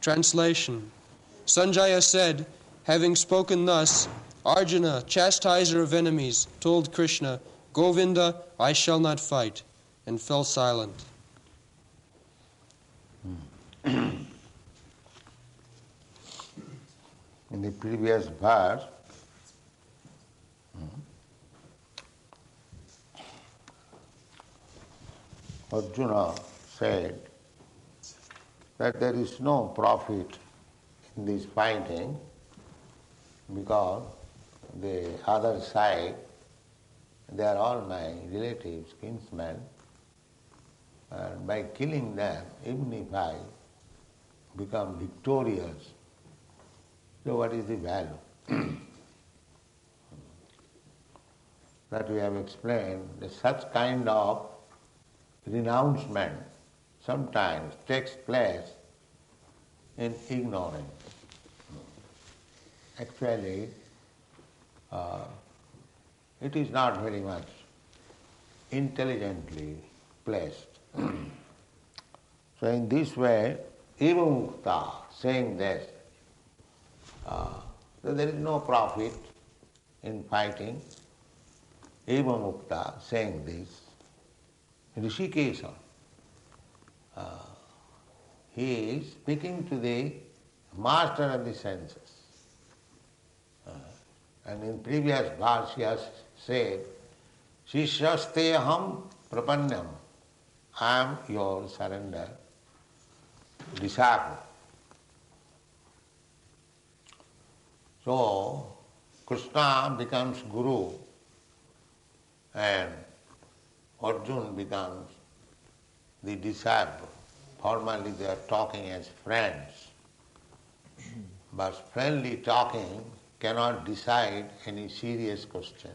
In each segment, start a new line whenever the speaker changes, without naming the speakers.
Translation. Sañjaya said, having spoken thus, Arjuna, chastiser of enemies, told Kṛṣṇa, Govinda, I shall not fight, and fell silent.
In the previous verse, Arjuna said that there is no profit in this fighting because the other side, they are all my relatives, kinsmen, and by killing them, even if I become victorious, so what is the value? That we have explained, that such kind of renouncement sometimes takes place in ignorance. Actually, it is not very much intelligently placed. So in this way, evam uktvā, saying this, that there is no profit in fighting, evam uktvā, saying this, hṛṣīkeśam, he is speaking to the master of the senses. And in previous verse he has said, śiṣyas evam prapannam, I am your surrender disciple. So Kṛṣṇa becomes Guru and Arjuna becomes the disciple. Formally they are talking as friends, but friendly talking cannot decide any serious question.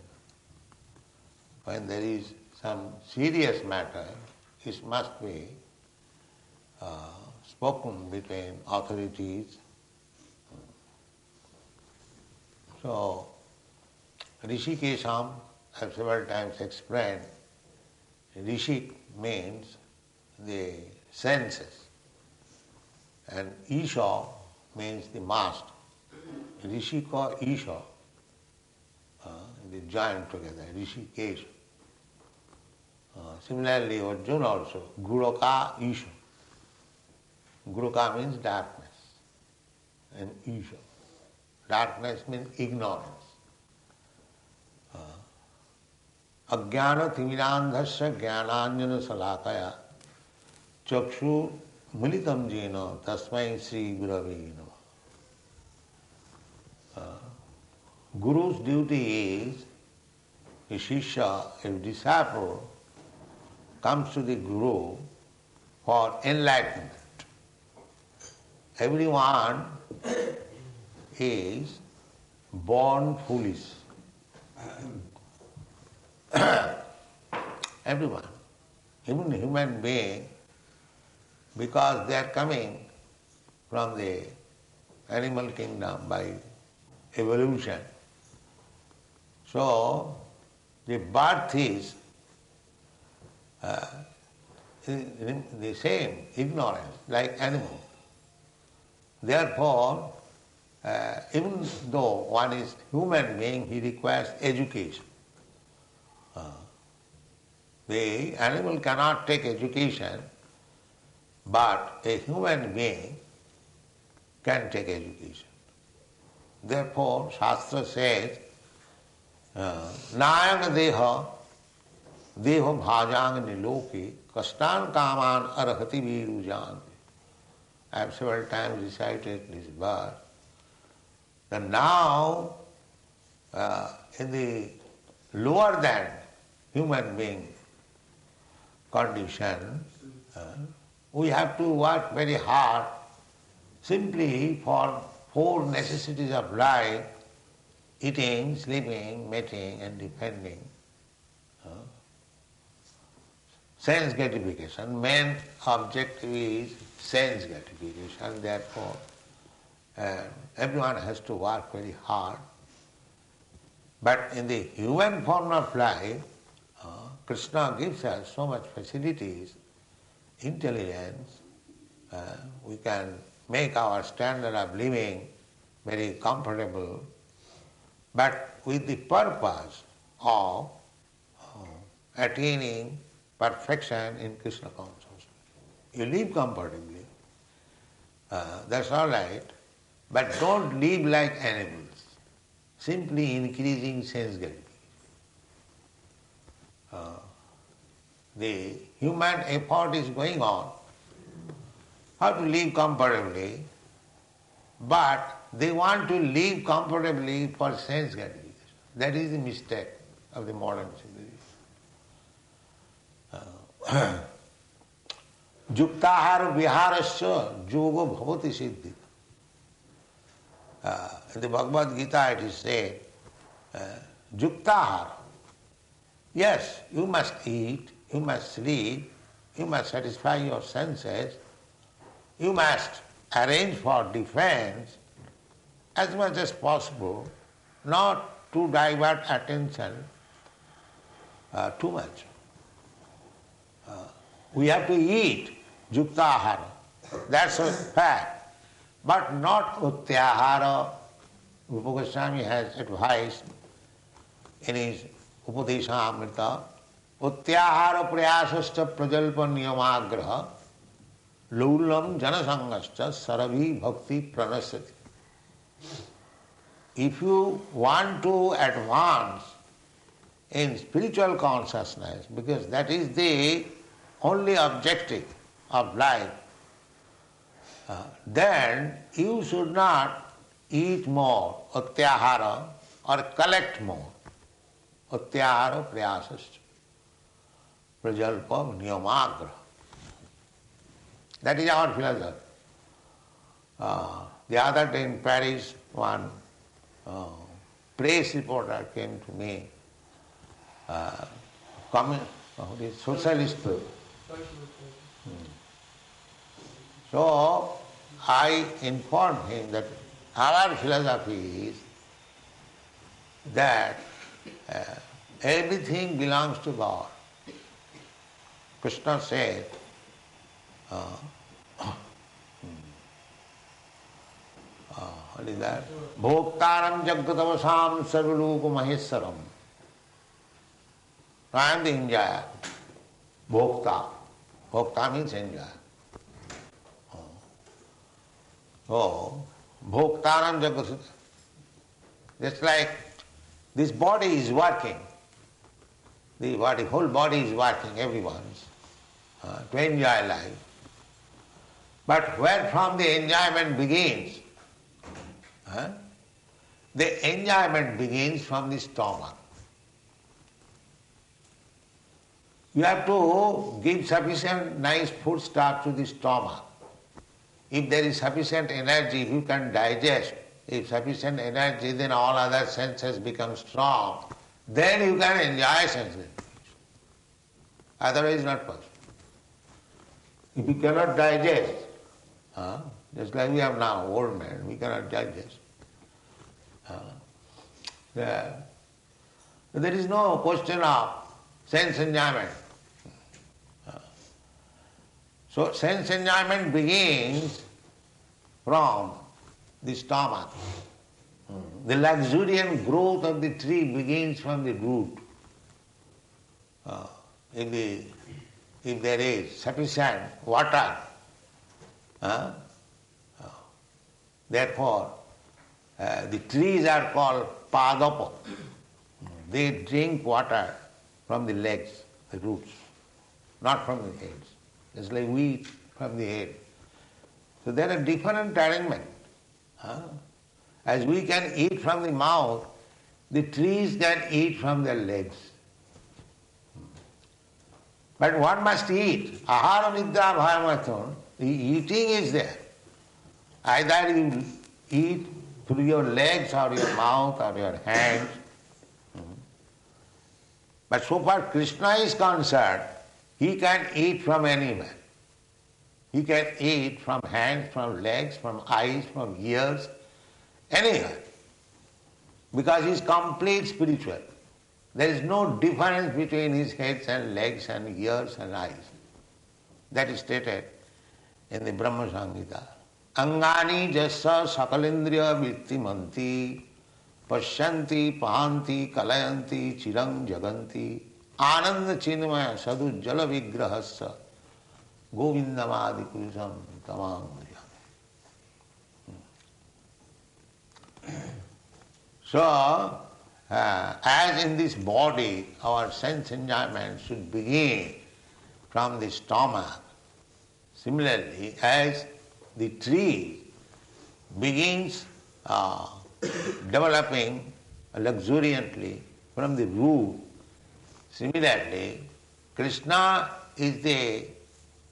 When there is some serious matter, it must be spoken between authorities. So, hṛṣīkeśam, I have several times explained, hṛṣīk means the senses, and isha means the master. Hṛṣīka isha, they join together, hṛṣīkeśam. Similarly, Arjuna also, guraka isha. Guraka means darkness, and isha. Darkness means ignorance. Ajnana timirandhasya jnananjana salakaya chakshu militam jena tasmai Sri Gurave Namah. Guru's duty is, a śiṣya, a disciple, comes to the Guru for enlightenment. Everyone is born foolish. Everyone, even human being, because they are coming from the animal kingdom by evolution. So, the birth is the same, ignorance, like animal. Therefore, even though one is human being, he requires education. The animal cannot take education, but a human being can take education. Therefore, Shastra says, Nayang deha, deho bhajang niloki, kastan kaman arhati virujan. I have several times recited this verse. And now, in the lower than human being condition, we have to work very hard simply for 4 necessities of life: eating, sleeping, mating and defending. Sense gratification. Main objective is sense gratification, therefore everyone has to work very hard. But in the human form of life, Kṛṣṇa gives us so much facilities, intelligence, we can make our standard of living very comfortable, but with the purpose of attaining perfection in Krishna consciousness. You live comfortably, that's all right, but don't live like animals, simply increasing sense gratification. The human effort is going on how to live comfortably, but they want to live comfortably for sense gratification. That is the mistake of the modern civilization. Yuktahara viharasya yoga bhavati siddhi. In the Bhagvat Gita it is said, yuktahara. Yes, you must eat, you must sleep, you must satisfy your senses, you must arrange for defense as much as possible, not to divert attention too much. We have to eat yuktahara, that's a fact, but not uktvā. Rupa Goswami has advised in his Upadeshamrita, uktvā prayasascha prajalpa niyamagraha laulam janasangascha sarabhi bhakti pranasati. If you want to advance in spiritual consciousness, because that is the only objective of life, then you should not eat more, uktvā, or collect more. Uktvā prayasascha prajalpa niyamagraha. That is our philosophy. The other day in Paris, one press reporter came to me, socialist. So I informed him that our philosophy is that everything belongs to God. Kṛṣṇa said, what is that? Bhoktaram jagatavasam sarvaloka maheswaram. I am the enjoyer. Bhokta. Bhokta means enjoyer. So, bhoktaram jagatavasam. Just like this body is working. The whole body is working, everyone's, to enjoy life. But where from the enjoyment begins? The enjoyment begins from the stomach. You have to give sufficient nice food stuff to the stomach. If there is sufficient energy, you can digest. If sufficient energy, then all other senses become strong. Then you can enjoy sense gratification. Otherwise not possible. If you cannot digest, just like we have now, old men, we cannot digest. There is no question of sense enjoyment. So sense enjoyment begins from the stomach. The luxuriant growth of the tree begins from the root. If there is sufficient water, therefore the trees are called padapa. They drink water from the legs, the roots, not from the heads. It's like wheat from the head. So there are different arrangements. As we can eat from the mouth, the trees can eat from their legs. But one must eat. Ahara nidra bhayamathon. The eating is there. Either you eat through your legs or your mouth or your hands. But so far Kṛṣṇa is concerned, he can eat from anywhere. He can eat from hands, from legs, from eyes, from ears, anywhere. Because he is complete spiritual. There is no difference between his heads and legs and ears and eyes. That is stated in the Brahma Samhita. Angani jasa sakalindriya vittimanti Pashyanti pahanti kalayanti chirang jaganti Ananda chinmaya sadhu jala vigrahasya Govindamadi purusham tamam bhajami. So, as in this body, our sense enjoyment should begin from the stomach. Similarly, as the tree begins developing luxuriantly from the root, similarly, Kṛṣṇa is the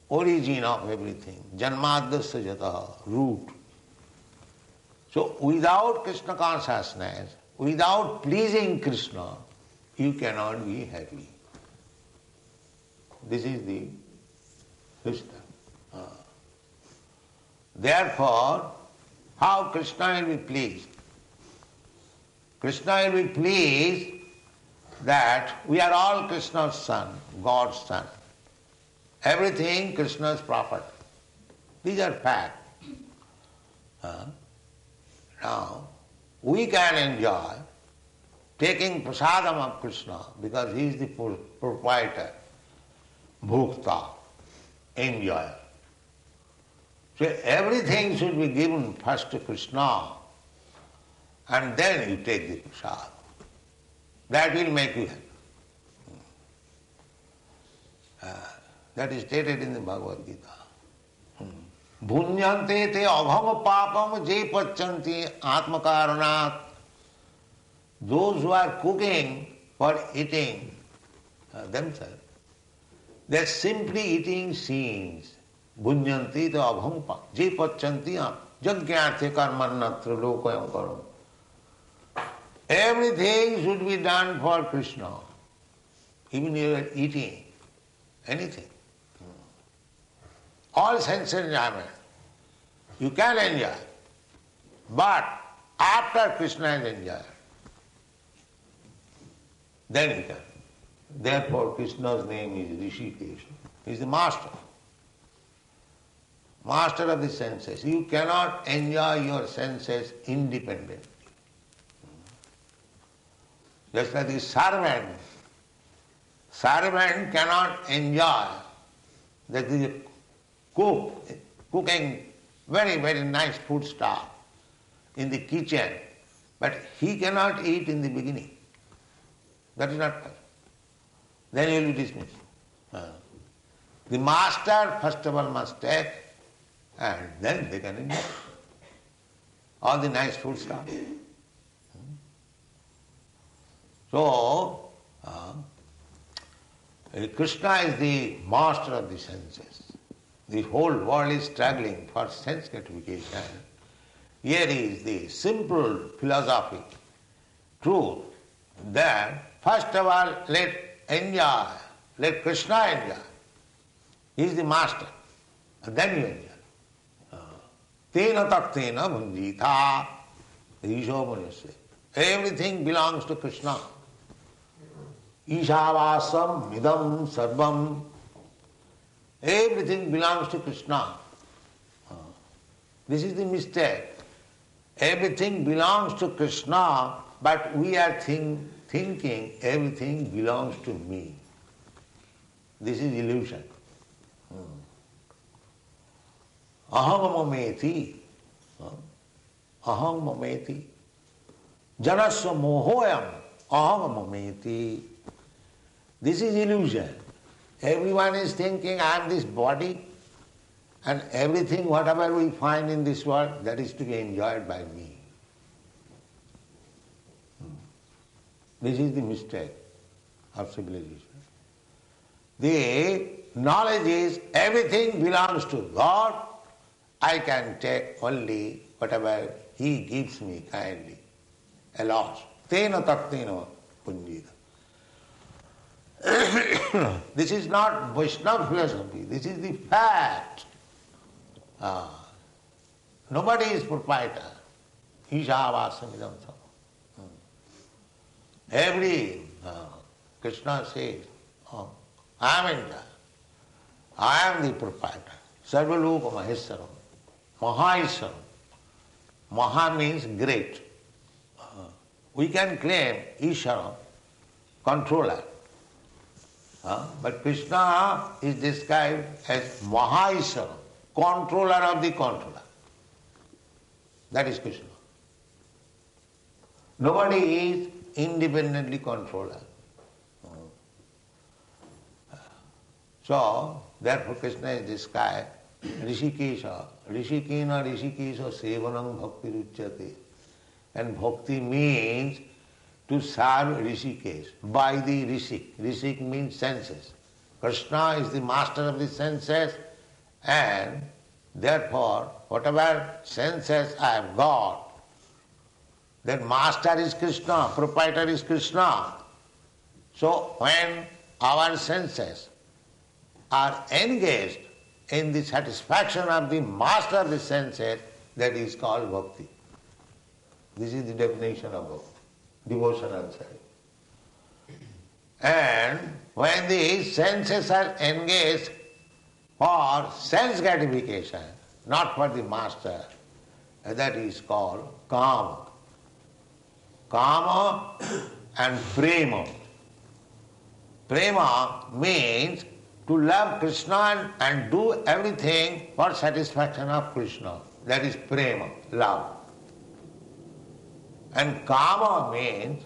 origin of everything. Janmadasya jataha, root. So without Kṛṣṇa consciousness, without pleasing Kṛṣṇa, you cannot be happy. This is the system. Therefore, how Kṛṣṇa will be pleased? Kṛṣṇa will be pleased that we are all Kṛṣṇa's son, God's son. Everything Kṛṣṇa's property. These are facts. Now, we can enjoy taking prasadam of Kṛṣṇa because he is the proprietor, uktvā, enjoyer. So everything should be given first to Kṛṣṇa and then you take the prasad. That will make you happy. That is stated in the Bhagvat Gita. Bhunyante te abham papam je pachanti atmakaranat. Those who are cooking for eating themselves, they are simply eating sins. Bhunyante te abham papam je pachanti jagyarthe karmanatra lokayam karam. Everything should be done for Kṛṣṇa. Even you are eating anything. All sense enjoyment. You can enjoy. But after Kṛṣṇa is enjoyed, then you can. Therefore Kṛṣṇa's name is hṛṣīkeśam. He is the master. Master of the senses. You cannot enjoy your senses independently. Just like the servant. Servant cannot enjoy that the cook cooking very, very nice food stuff in the kitchen, but he cannot eat in the beginning. That is not possible. Then he will be dismissed. The master first of all must take, and then they can enjoy all the nice food stuff. So, Kṛṣṇa is the master of the senses. The whole world is struggling for sense gratification. Here is the simple philosophy, truth, that first of all let Kṛṣṇa enjoy. He is the master, and then you enjoy. Tena taktena bhunjita isho manasya. Everything belongs to Kṛṣṇa. Ishavasam idam sarvam. Everything belongs to Kṛṣṇa. This is the mistake. Everything belongs to Kṛṣṇa, but we are thinking everything belongs to me. This is illusion. Aham mameti. Aham mameti. Janasya mohoyam. Aham mameti. This is illusion. Everyone is thinking, I am this body, and everything, whatever we find in this world, that is to be enjoyed by me. This is the mistake of civilization. The knowledge is everything belongs to God. I can take only whatever He gives me kindly. Alas, tena taktena punjita. This is not Vaishnava philosophy, this is the fact. Nobody is proprietor. Ishavāsamidam sam. Every Kṛṣṇa says, I am enjoyer. I am the proprietor. Sarvaloka maheswaram. Mahaisharam. Maha means great. We can claim Isharam, controller. But Krishna is described as Mahaisharam, controller of the controller. That is Krishna. Nobody is independently controller. So, therefore Krishna is described hṛṣīkeśam, hṛṣīkena hṛṣīkeśa sevanam bhakti ruchyate. And bhakti means to serve hṛṣīkeśam by the hṛṣīk. Hṛṣīk means senses. Kṛṣṇa is the master of the senses, and therefore whatever senses I have got, that master is Kṛṣṇa, proprietor is Kṛṣṇa. So when our senses are engaged in the satisfaction of the master of the senses, that is called bhakti. This is the definition of bhakti, devotional service. And when the senses are engaged for sense gratification, not for the master, that is called kama. Kama and prema. Prema means to love Krishna and do everything for satisfaction of Krishna. That is prema, love. And kama means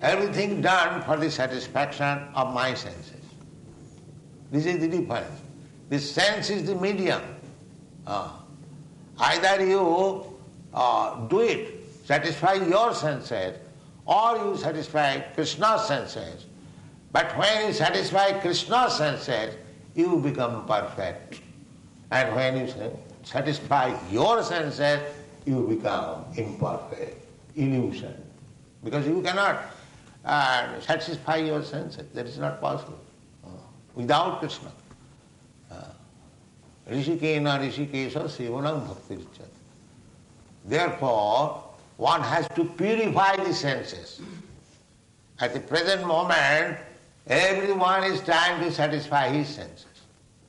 everything done for the satisfaction of my senses. This is the difference. The sense is the medium. Either you do it, satisfy your senses, or you satisfy Krishna's senses. But when you satisfy Krishna's senses, you become perfect. And when you satisfy your senses, you become imperfect, illusion. Because you cannot satisfy your senses. That is not possible. Without Krishna. Hṛṣīkena hṛṣīkeśa sevanam bhakti ruchyate. Therefore, one has to purify the senses. At the present moment, everyone is trying to satisfy his senses.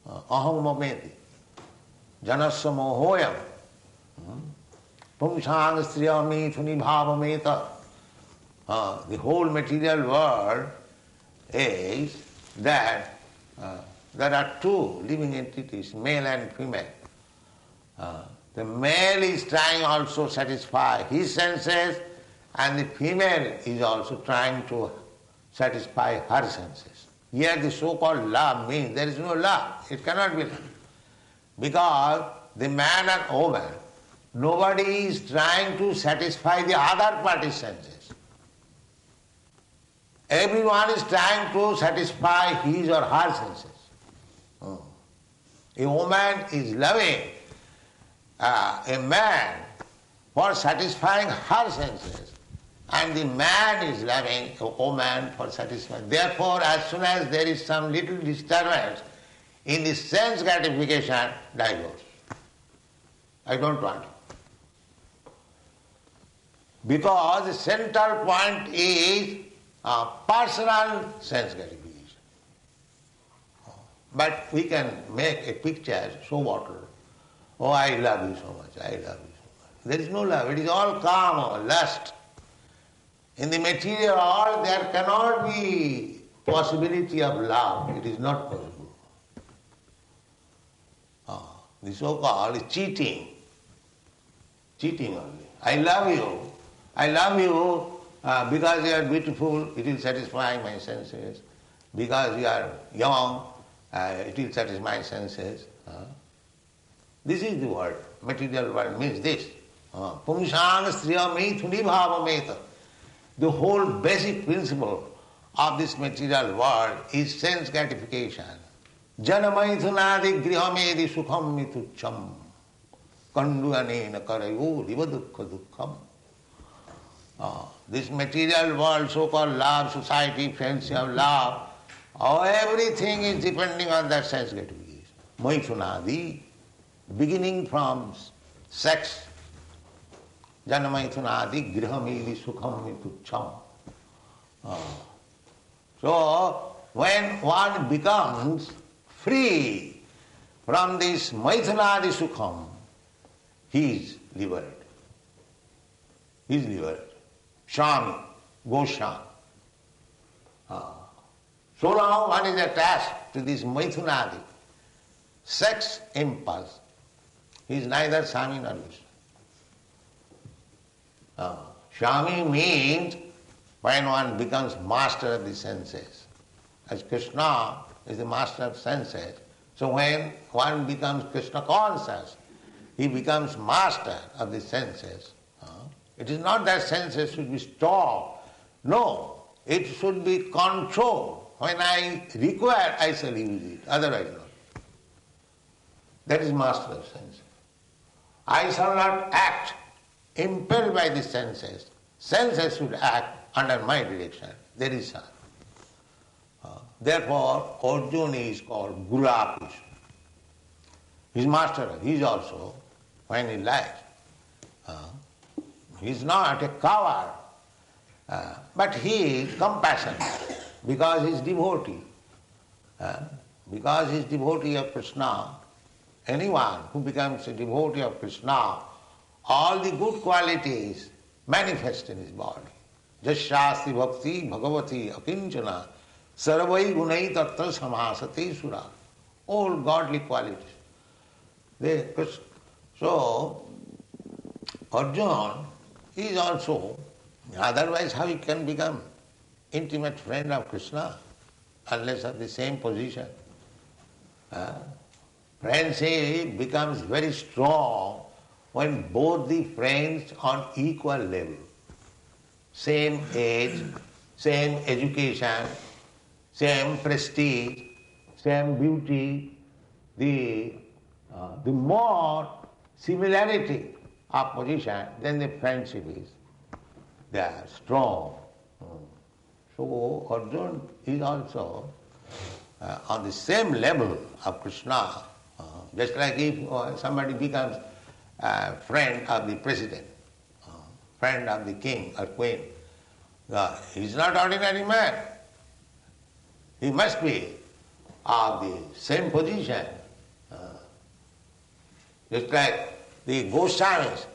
Aham mameti. Janasya mohoyam. Pumsang striyami thuni bhavameta. The whole material world is that there are two living entities, male and female. The male is trying also to satisfy his senses, and the female is also trying to satisfy her senses. Here the so-called love means there is no love. It cannot be love. Because the man and woman, nobody is trying to satisfy the other party's senses. Everyone is trying to satisfy his or her senses. A woman is loving a man for satisfying her senses, and the man is loving a woman for satisfying. Therefore, as soon as there is some little disturbance in the sense gratification, divorce. I don't want it. Because the central point is personal sense gratification. But we can make a picture, show water. Oh, I love you so much, I love you so much. There is no love, it is all kama, lust. In the material world there cannot be possibility of love, it is not possible. The so-called cheating only. I love you because you are beautiful, it will satisfy my senses. Because you are young, it will satisfy my senses. This is the word. Material world means this. Pumsang striyami thuni bhavameta. The whole basic principle of this material world is sense gratification. Janamaithunadi grihamedi sukham mitucham. Kanduanena karayo livadukha dukkham. This material world, so-called love, society, friendship, love, everything is depending on that sense gratification. Maithunadi, beginning from sex, janamaithunadi grihamedi sukham mitucham. So, when one becomes free from this maithunadi sukham, he is liberated. He is liberated. Swami, Goswami. So long one is attached to this maithunadi, sex impulse, he is neither Swami nor Goswami. Swami means when one becomes master of the senses. As Kṛṣṇa is the master of senses, so when one becomes Krishna conscious, he becomes master of the senses. It is not that senses should be stopped. No, it should be controlled. When I require, I shall use it, otherwise not. That is master of senses. I shall not act impelled by the senses. Senses should act under my direction. There is some. Therefore, Arjuna is called Gurāpis. He is master. He is also, when he likes. He is not a coward, but he is compassionate because he is devotee. Because he is devotee of Kṛṣṇa, anyone who becomes a devotee of Kṛṣṇa, all the good qualities manifest in his body. Jasyāsti bhakti bhagavati akinchana sarvai gunai tatra samasate sura. All godly qualities. So, Arjuna is also, otherwise how he can become intimate friend of Kṛṣṇa unless of the same position? Friendship becomes very strong when both the friends on equal level, same age, same education, same prestige, same beauty, the more similarity of position, then the friendship is there, strong. So Arjuna is also on the same level of Kṛṣṇa, just like if somebody becomes a friend of the president, friend of the king or queen. He is not ordinary man. He must be of the same position. Just like the Goswamis.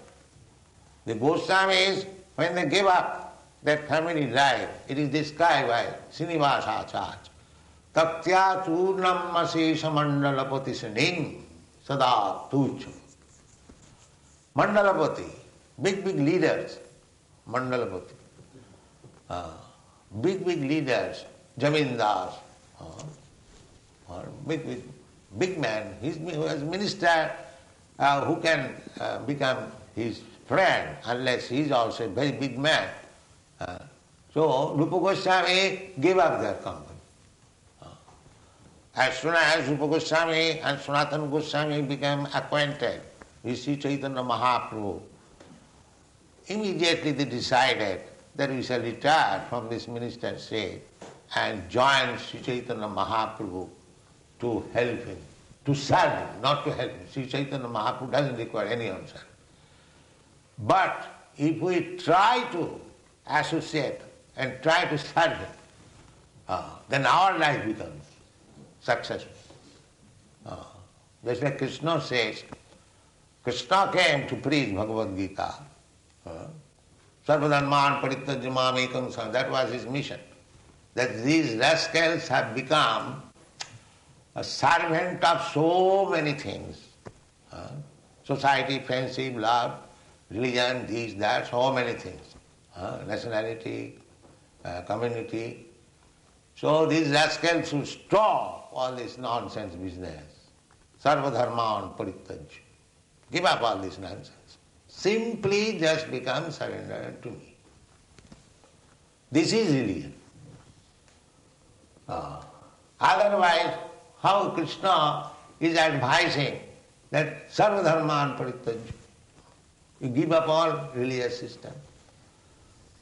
The Goswamis, when they give up their family life, it is described by Srinivasacharya. Taktya churnam asesha mandalapati saning sada tucham. Mandalapati, big leaders, Mandalapati. Big leaders, Jamindars, or big man, he was minister who can become his friend unless he is also a very big man. So Rupa Goswami gave up their company. As soon as Rupa Goswami and Sanatana Goswami became acquainted with Sri Chaitanya Mahaprabhu, immediately they decided that we shall retire from this ministership and join Sri Chaitanya Mahaprabhu to help him, to serve him, not to help him. Sri Chaitanya Mahaprabhu doesn't require any answer. But if we try to associate and try to serve him, then our life becomes successful. Just like Kṛṣṇa says, Kṛṣṇa came to preach Bhagavad Gita. Sarvadharman parityajya mam ekam sam. That was his mission. That these rascals have become a servant of so many things. Society, friendship, love, religion, this, that, so many things. Nationality, community. So these rascals should stop all this nonsense business. Sarvadharman parityajya. Give up all this nonsense. Simply just become surrendered to me. This is religion. Otherwise, how Kṛṣṇa is advising that sarvadharman parityajya. You give up all religious system.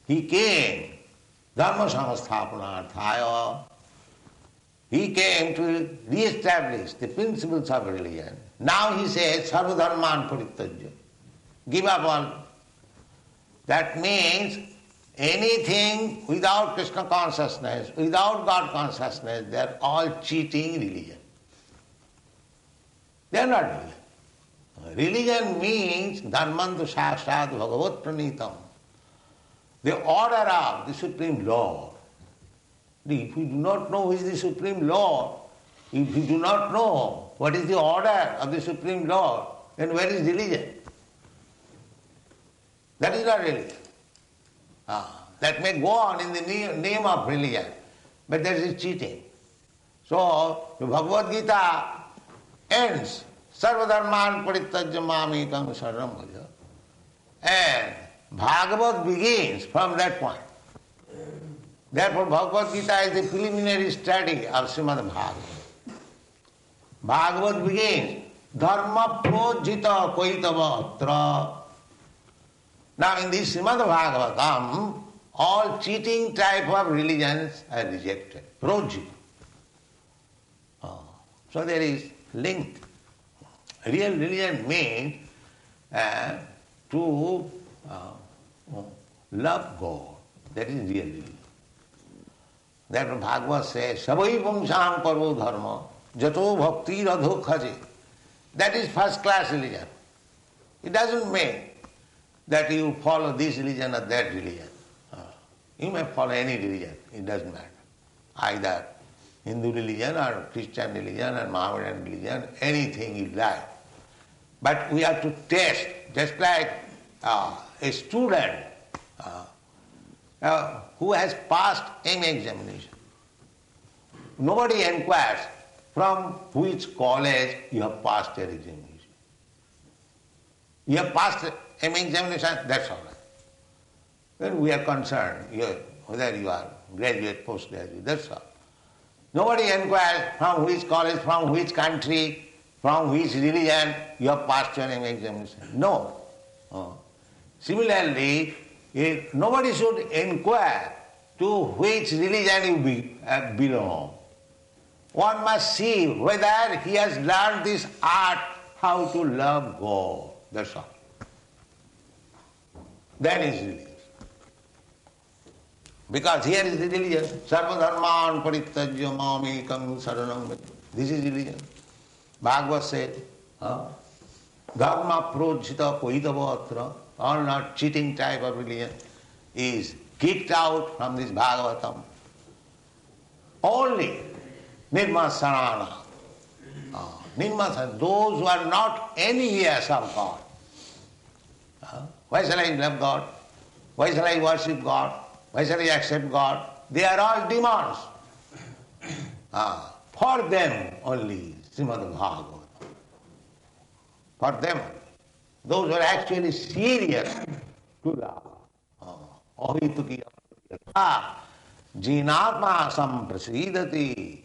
He came, dharma samasthapanarthaya. He came to re-establish the principles of religion. Now he says, sarvadharman parityajya. Give up all. That means anything without Kṛṣṇa consciousness, without God consciousness, they are all cheating religion. They are not religion. Religion means dharmantu sāksāt bhagavat pranitam. The order of the Supreme Lord. If you do not know who is the Supreme Lord, if you do not know what is the order of the Supreme Lord, then where is religion? That is not religion. That may go on in the name of religion, but that is cheating. So, the Bhagavad Gita ends, sarvadharman parityajya mamekam saranam bhaja. And Bhagavat begins from that point. Therefore, Bhagavad Gita is the preliminary study of Śrīmad-Bhāgavatam. Bhagavat begins, dharma projita koitava atra. Now in this Śrīmad-Bhāgavatam, all cheating type of religions are rejected. Projita. So there is link. Real religion means to love God. That is real religion. Therefore Bhagavad says, Savai pumsam parvo dharma, jato bhakti radho khaje. That is first class religion. It doesn't mean that you follow this religion or that religion. You may follow any religion, it doesn't matter. Either Hindu religion or Christian religion or Mohammedan religion, anything you like. But we have to test, just like a student who has passed any examination. Nobody inquires from which college you have passed your examination. You have passed any examination, that's all right. Then we are concerned whether you are graduate, postgraduate, that's all. Nobody inquires from which college, from which country, from which religion you have passed your examination. No. Similarly, nobody should inquire to which religion you belong. One must see whether he has learned this art how to love God. That's all. That is religion. Because here is the religion. Sarvadharman parityajya mamekam saranam bhaja. This is religion. Bhagavad said, dharma projita koitava atra, all not cheating type of religion, is kicked out from this Bhagavatam. Only nirmasarana. Nirmasarana, those who are not envious of God. Why shall I love God? Why shall I worship God? Why shall I accept God? They are all demons. For them only, Śrīmad-Bhāgavatam. For them only. Those who are actually serious to love. Jinatma samprasidati.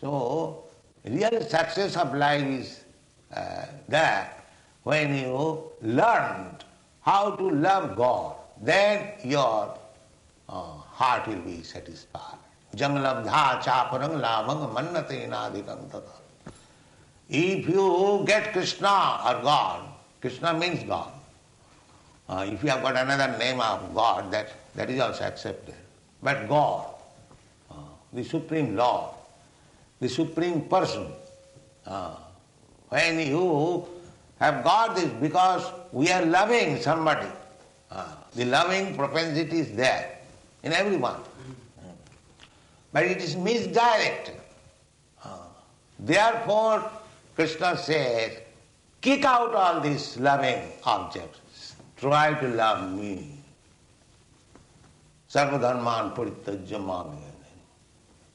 So, real success of life is that when you learn how to love God, then your heart will be satisfied. Jangalabdha chaparang lavang mannate nadikam tata. If you get Kṛṣṇa or God, Kṛṣṇa means God. If you have got another name of God, that is also accepted. But God, the Supreme Lord, the Supreme Person, when you have got this, because we are loving somebody, the loving propensity is there in everyone. But it is misdirected. Therefore, Kṛṣṇa says, kick out all these loving objects. Try to love me. Sarvadharman parityajya mamekam.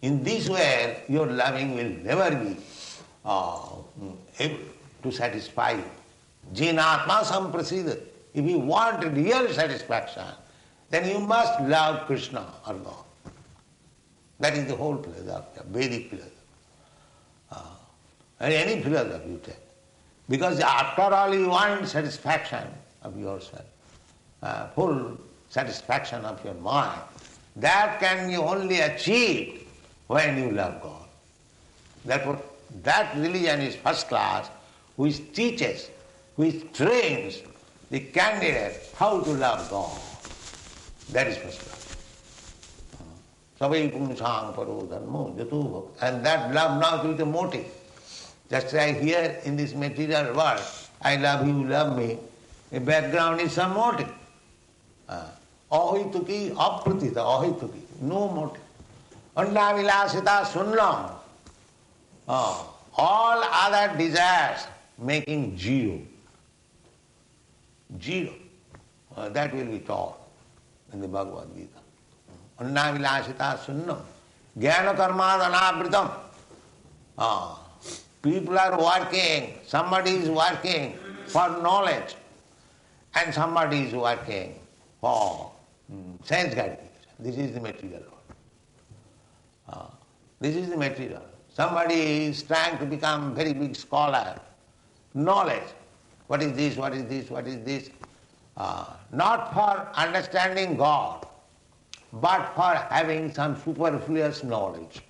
In this way, your loving will never be able to satisfy you. Jinatma samprasidati. If you want real satisfaction, then you must love Kṛṣṇa or God. That is the whole philosophy, Vedic philosophy. And any philosophy you take. Because after all you want satisfaction of yourself, full satisfaction of your mind. That can be only achieved when you love God. Therefore, that religion is first class, which teaches, which trains the candidate how to love God. That is first class. Savai pumsang paro dharmo jato bhakti. And that love now will be the motive. Just like here in this material world, I love you love me, the background is some motive. Ahituki, apratita, ahituki, no motive. Annavilasita sunnam. All other desires making zero. Zero. That will be taught in the Bhagavad Gita. Annavilasita sunnam. Jnana karmadanabritam. People are working, somebody is working for knowledge and somebody is working for sense gratification. This is the material world. This is the material. Somebody is trying to become very big scholar. Knowledge. What is this, what is this, what is this? Not for understanding God, but for having some superfluous knowledge.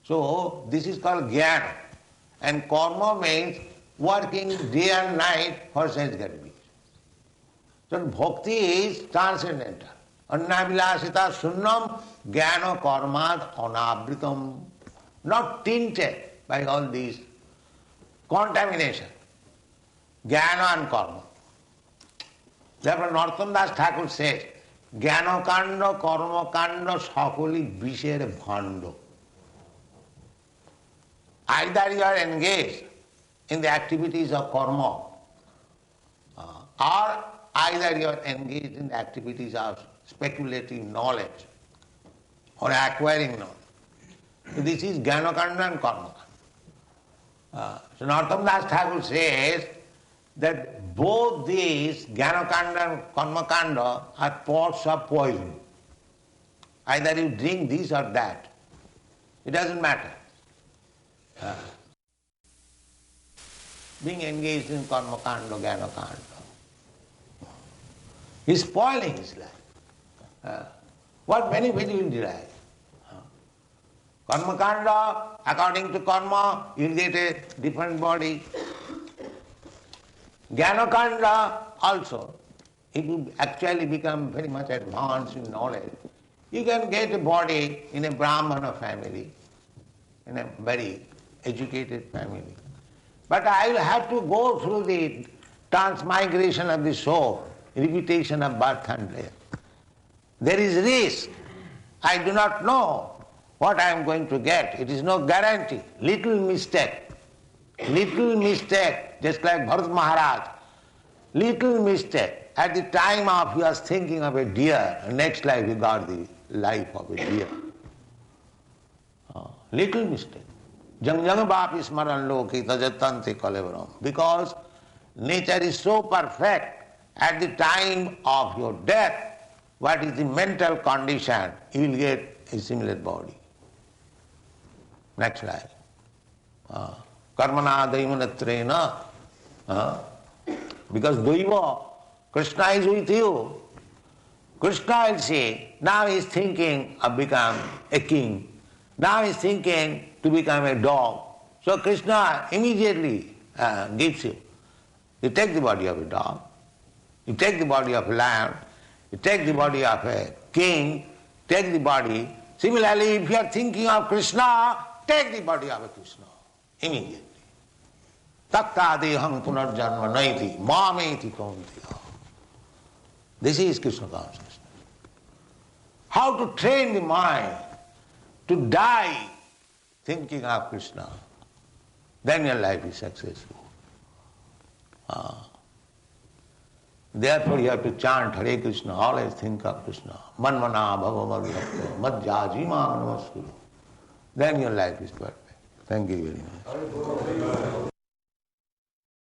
So this is called jnana. And karma means working day and night for sense gratification. So bhakti is transcendental. Annavilasita sunnam jnana karmad anabritam. Not tinted by all these contamination. Jnana and karma. Therefore Narottam Das Thakur says, jnana kanda, karma kanda, sakoli bisher bhando. Either you are engaged in the activities of karma, or either you are engaged in the activities of speculative knowledge or acquiring knowledge. So this is jnana-kanda and karma-kanda. So Narottam Das Thakur says that both these jnana-kanda and karma-kanda are pots of poison. Either you drink this or that. It doesn't matter. Being engaged in karma kanda, jnana kanda, is spoiling his life. What benefit you will derive? Karma kanda, according to karma, you will get a different body. Jnana kanda also, if you actually become very much advanced in knowledge, you can get a body in a Brahmana family, in a very educated family. But I will have to go through the transmigration of the soul, repetition of birth and death. There is risk. I do not know what I am going to get. It is no guarantee. Little mistake, just like Bharat Maharaj, little mistake. At the time of he was thinking of a deer, next life he got the life of a deer. Little mistake. Jang jang bapi smaran loki tajatante kalevaram. Because nature is so perfect, at the time of your death, what is the mental condition, you will get a similar body. Next life. Karmana daimanatrena. Because Daiva, Kṛṣṇa is with you. Kṛṣṇa will say, now he is thinking of become a king. Now he is thinking to become a dog. So Kṛṣṇa immediately gives you. You take the body of a dog, you take the body of a lion, you take the body of a king, take the body. Similarly, if you are thinking of Kṛṣṇa, take the body of a Kṛṣṇa immediately. Takta deham punarjanma naiti mameti kaunteya. This is Krishna consciousness. How to train the mind to die thinking of Kṛṣṇa. Then your life is successful. Therefore you have to chant Hare Krishna, always think of Kṛṣṇa. Manmana bhava madhyakta madhyajima namaskuru. Then your life is perfect. Thank you very much.